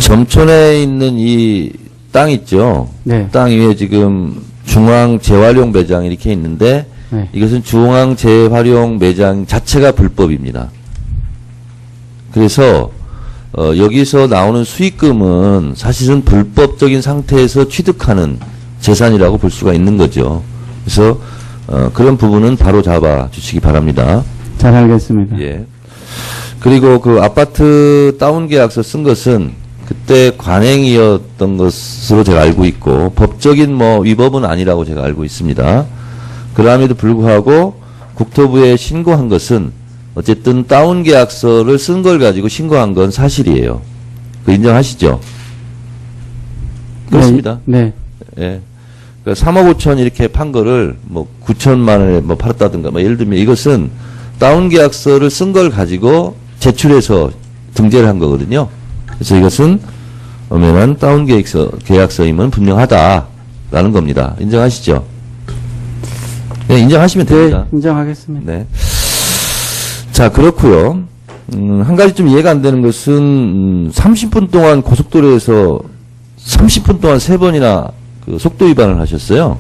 점촌에 있는 이 땅 있죠. 네. 땅 위에 지금 중앙 재활용 매장 이렇게 있는데 네. 이것은 중앙 재활용 매장 자체가 불법입니다. 그래서 여기서 나오는 수익금은 사실은 불법적인 상태에서 취득하는 재산이라고 볼 수가 있는 거죠. 그래서 그런 부분은 바로 잡아 주시기 바랍니다. 잘 알겠습니다. 예. 그리고 그 아파트 다운 계약서 쓴 것은 그때 관행이었던 것으로 제가 알고 있고 법적인 뭐 위법은 아니라고 제가 알고 있습니다. 그럼에도 불구하고 국토부에 신고한 것은 어쨌든 다운 계약서를 쓴 걸 가지고 신고한 건 사실이에요. 그 인정하시죠? 그렇습니다. 네. 예. 그러니까 3억 5천 이렇게 판 거를 뭐 9천만 원에 뭐 팔았다든가 뭐 예를 들면 이것은 다운 계약서를 쓴 걸 가지고 제출해서 등재를 한 거거든요. 그래서 이것은 엄연한 다운 계약서임은 분명하다라는 겁니다. 인정하시죠? 네, 인정하시면 됩니다. 네, 인정하겠습니다. 네. 자, 그렇고요. 한 가지 좀 이해가 안 되는 것은 30분 동안 고속도로에서 30분 동안 3번이나 그 속도 위반을 하셨어요.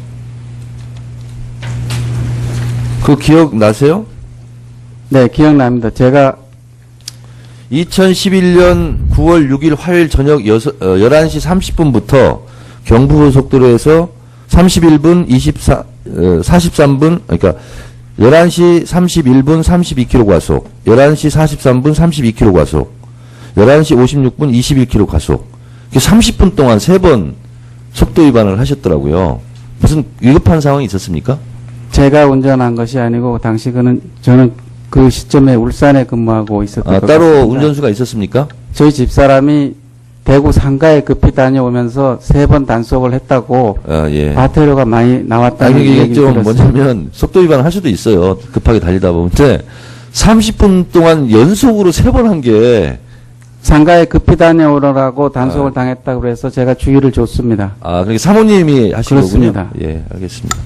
그 기억 나세요? 네, 기억납니다. 제가 2011년 9월 6일 화요일 저녁 11시 30분부터 경부고속도로에서 31분 43분, 그러니까 11시 31분 32km 과속, 11시 43분 32km 과속, 11시 56분 21km 과속. 30분 동안 3번 속도 위반을 하셨더라고요. 무슨 위급한 상황이 있었습니까? 제가 운전한 것이 아니고 당시 저는 그 시점에 울산에 근무하고 있었던 것 따로 같습니다. 운전수가 있었습니까? 저희 집사람이 대구 상가에 급히 다녀오면서 3번 단속을 했다고 예. 과태료가 많이 나왔다는 이게 얘기를 좀 들었습니다. 뭐냐면 속도 위반을 할 수도 있어요. 급하게 달리다 보면. 근데 30분 동안 연속으로 3번 한 게 상가에 급히 다녀오라고 단속을 당했다고 그래서 제가 주의를 줬습니다. 그러니까 사모님이 하신 그렇습니다. 거군요. 예, 알겠습니다.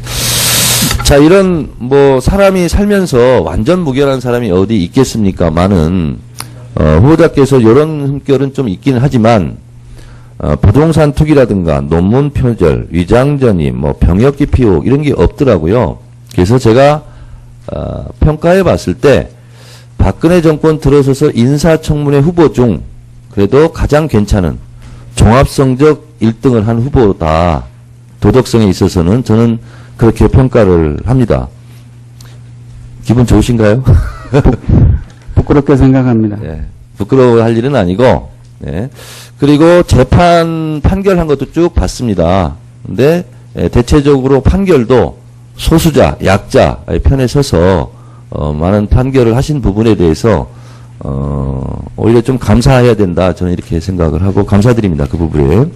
자, 이런 뭐 사람이 살면서 완전 무결한 사람이 어디 있겠습니까만은 후보자께서 이런 흠결은 좀 있기는 하지만 부동산 투기라든가 논문 표절, 위장전입, 뭐 병역 기피 의혹 이런 게 없더라고요. 그래서 제가 평가해 봤을 때 박근혜 정권 들어서서 인사청문회 후보 중 그래도 가장 괜찮은 종합성적 1등을 한 후보다. 도덕성에 있어서는 저는 그렇게 평가를 합니다. 기분 좋으신가요? 부끄럽게 생각합니다. 예, 부끄러워할 일은 아니고, 예. 그리고 재판 판결한 것도 쭉 봤습니다. 근데 대체적으로 판결도 소수자, 약자의 편에 서서 많은 판결을 하신 부분에 대해서 오히려 좀 감사해야 된다. 저는 이렇게 생각을 하고 감사드립니다. 그 부분에.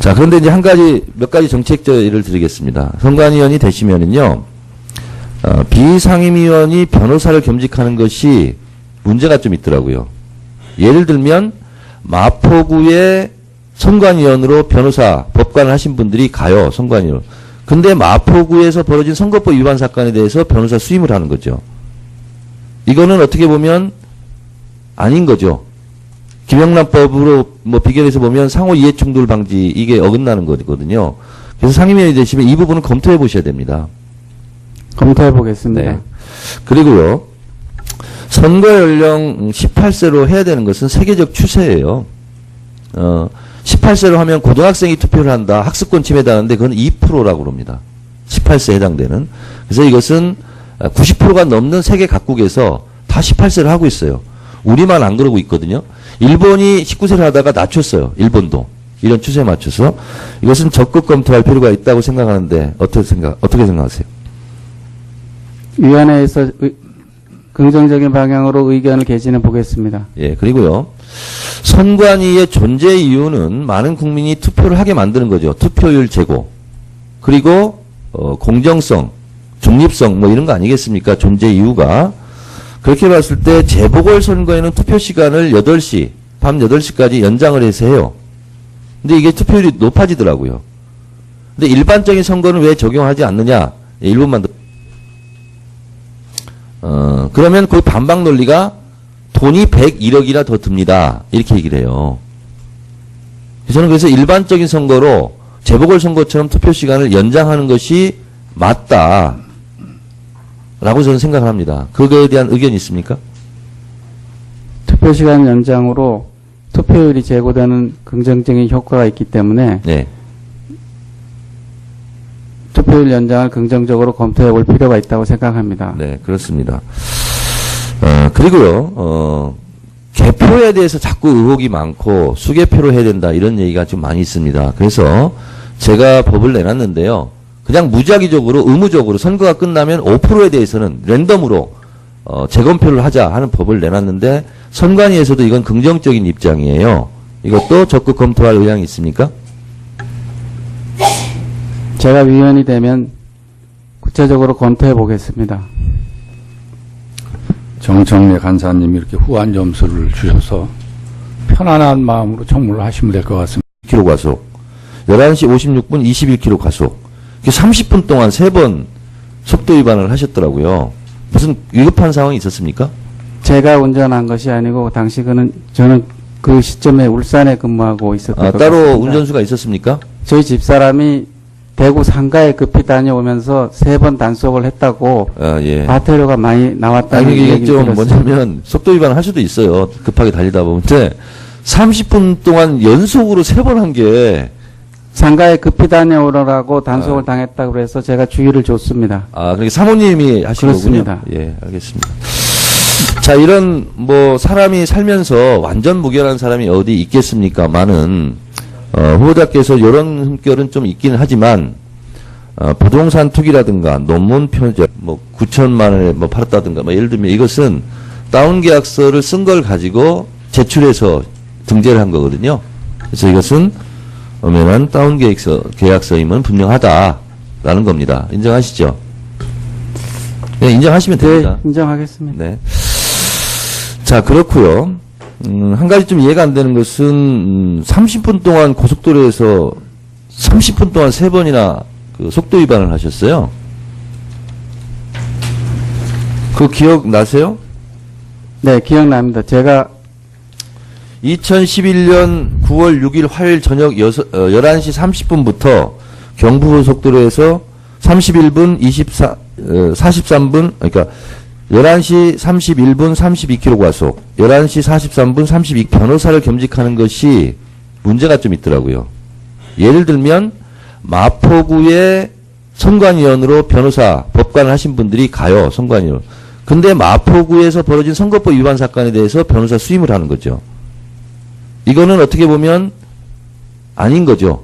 자, 그런데 이제 몇 가지 정책적 예를 드리겠습니다. 선관위원이 되시면은요, 비상임위원이 변호사를 겸직하는 것이 문제가 좀 있더라고요. 예를 들면, 마포구에 선관위원으로 변호사, 법관을 하신 분들이 가요, 선관위로. 근데 마포구에서 벌어진 선거법 위반 사건에 대해서 변호사 수임을 하는 거죠. 이거는 어떻게 보면 아닌 거죠. 김영란법으로 뭐 비견해서 보면 상호 이해 충돌 방지 이게 어긋나는 거거든요. 그래서 상임위원이 되시면 이 부분은 검토해 보셔야 됩니다. 검토해 보겠습니다. 네. 그리고요. 선거 연령 18세로 해야 되는 것은 세계적 추세예요. 18세로 하면 고등학생이 투표를 한다. 학습권 침해당하는데 그건 2%라고 그럽니다. 18세에 해당되는. 그래서 이것은 90%가 넘는 세계 각국에서 다 18세를 하고 있어요. 우리만 안 그러고 있거든요. 일본이 19세를 하다가 낮췄어요. 일본도. 이런 추세에 맞춰서. 이것은 적극 검토할 필요가 있다고 생각하는데 어떻게 생각하세요? 위원회에서 긍정적인 방향으로 의견을 개진해 보겠습니다. 예, 그리고요. 선관위의 존재 이유는 많은 국민이 투표를 하게 만드는 거죠. 투표율 제고. 그리고 공정성, 중립성 뭐 이런 거 아니겠습니까? 존재 이유가. 그렇게 봤을 때 재보궐선거에는 투표 시간을 8시, 밤 8시까지 연장을 해서 해요. 근데 이게 투표율이 높아지더라고요. 근데 일반적인 선거는 왜 적용하지 않느냐? 1분만 더. 그러면 그 반박 논리가 돈이 101억이나 더 듭니다. 이렇게 얘기를 해요. 저는 그래서 일반적인 선거로 재보궐선거처럼 투표 시간을 연장하는 것이 맞다라고 저는 생각을 합니다. 그거에 대한 의견이 있습니까? 투표시간 연장으로 투표율이 제고되는 긍정적인 효과가 있기 때문에 네. 투표율 연장을 긍정적으로 검토해 볼 필요가 있다고 생각합니다. 네, 그렇습니다. 그리고요, 개표에 대해서 자꾸 의혹이 많고 수개표로 해야 된다 이런 얘기가 좀 많이 있습니다. 그래서 제가 법을 내놨는데요. 그냥 무작위적으로 의무적으로 선거가 끝나면 5%에 대해서는 랜덤으로 재검표를 하자 하는 법을 내놨는데 선관위에서도 이건 긍정적인 입장이에요. 이것도 적극 검토할 의향이 있습니까? 제가 위원이 되면 구체적으로 검토해 보겠습니다. 정청래 간사님이 이렇게 후한 점수를 주셔서 편안한 마음으로 청문을 하시면 될 것 같습니다. 10km 과속, 11시 56분 21km 과속, 30분 동안 3번 속도 위반을 하셨더라고요. 무슨 위급한 상황이 있었습니까? 제가 운전한 것이 아니고 당시 저는 그 시점에 울산에 근무하고 있었던 것 따로 같습니다. 운전수가 있었습니까? 저희 집사람이 대구 상가에 급히 다녀오면서 3번 단속을 했다고 예. 과태료가 많이 나왔다는 이게 얘기를 좀 들었습니다. 뭐냐면 속도 위반을 할 수도 있어요. 급하게 달리다 보면. 근데 30분 동안 연속으로 3번 한 게 상가에 급히 다녀오라고 단속을 당했다고 그래서 제가 주의를 줬습니다. 그러니까 사모님이 하신 그렇습니다. 거군요. 예, 알겠습니다. 자, 이런 뭐 사람이 살면서 완전 무결한 사람이 어디 있겠습니까만은 후보자께서 이런 흠결은 좀 있기는 하지만 부동산 투기라든가 논문 표절, 뭐 9천만 원에 뭐 팔았다든가 뭐 예를 들면 이것은 다운 계약서를 쓴 걸 가지고 제출해서 등재를 한 거거든요. 그래서 이것은 엄연한 다운 계약서임은 분명하다라는 겁니다. 인정하시죠? 네, 인정하시면 됩니다. 네, 인정하겠습니다. 네. 자, 그렇고요. 한 가지 좀 이해가 안 되는 것은 30분 동안 고속도로에서 30분 동안 3번이나 그 속도 위반을 하셨어요. 그 기억 나세요? 네, 기억납니다. 제가 2011년 9월 6일 화요일 저녁 11시 30분부터 경부고속도로에서 31분 43분, 그러니까 11시 31분 32km 과속, 11시 43분 32 변호사를 겸직하는 것이 문제가 좀 있더라고요. 예를 들면 마포구의 선관위원으로 변호사, 법관을 하신 분들이 가요, 선관위원. 근데 마포구에서 벌어진 선거법 위반 사건에 대해서 변호사 수임을 하는 거죠. 이거는 어떻게 보면 아닌 거죠.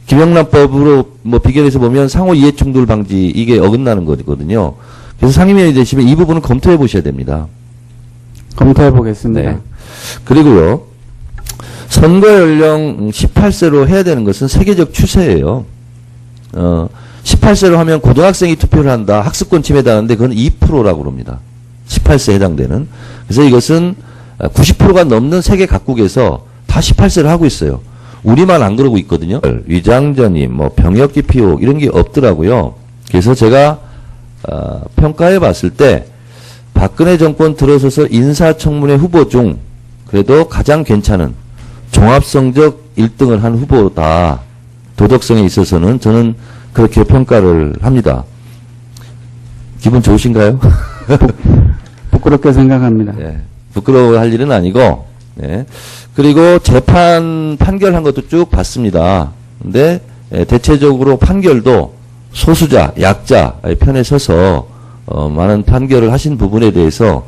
김영란법으로 뭐 비견해서 보면 상호 이해 충돌 방지 이게 어긋나는 거거든요. 그래서 상임위원이 되시면 이 부분은 검토해 보셔야 됩니다. 검토해 보겠습니다. 네. 그리고요. 선거 연령 18세로 해야 되는 것은 세계적 추세예요. 18세로 하면 고등학생이 투표를 한다. 학습권 침해당하는데 그건 2%라고 그럽니다. 18세에 해당되는. 그래서 이것은 90%가 넘는 세계 각국에서 다 18세를 하고 있어요. 우리만 안 그러고 있거든요. 위장전임, 뭐 병역 기피혹 이런 게 없더라고요. 그래서 제가 평가해 봤을 때 박근혜 정권 들어서서 인사청문회 후보 중 그래도 가장 괜찮은 종합성적 1등을 한 후보다. 도덕성에 있어서는 저는 그렇게 평가를 합니다. 기분 좋으신가요? 부끄럽게 생각합니다. 네. 부끄러워할 일은 아니고, 네. 그리고 재판 판결한 것도 쭉 봤습니다. 근데 대체적으로 판결도 소수자, 약자의 편에 서서 많은 판결을 하신 부분에 대해서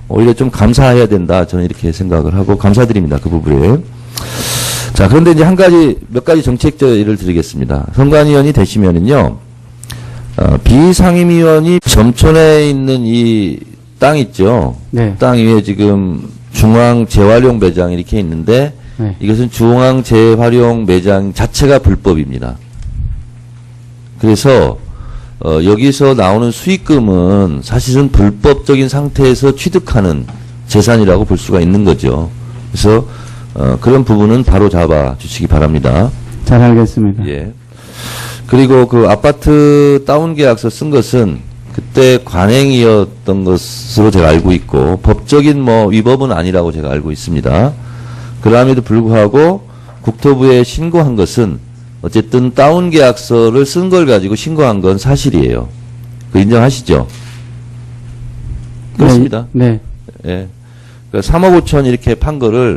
오히려 좀 감사해야 된다. 저는 이렇게 생각을 하고 감사드립니다. 그 부분에. 자, 그런데 이제 몇 가지 정책적 예를 드리겠습니다. 선관위원이 되시면은요, 비상임위원이 점촌에 있는 이 땅 있죠. 네. 땅 위에 지금 중앙 재활용 매장 이렇게 있는데 네. 이것은 중앙 재활용 매장 자체가 불법입니다. 그래서 여기서 나오는 수익금은 사실은 불법적인 상태에서 취득하는 재산이라고 볼 수가 있는 거죠. 그래서 그런 부분은 바로 잡아 주시기 바랍니다. 잘 알겠습니다. 예. 그리고 그 아파트 다운 계약서 쓴 것은 그때 관행이었던 것으로 제가 알고 있고 법적인 뭐 위법은 아니라고 제가 알고 있습니다. 그럼에도 불구하고 국토부에 신고한 것은 어쨌든 다운 계약서를 쓴 걸 가지고 신고한 건 사실이에요. 그 인정하시죠? 그렇습니다. 네. 예. 그러니까 3억 5천 이렇게 판 거를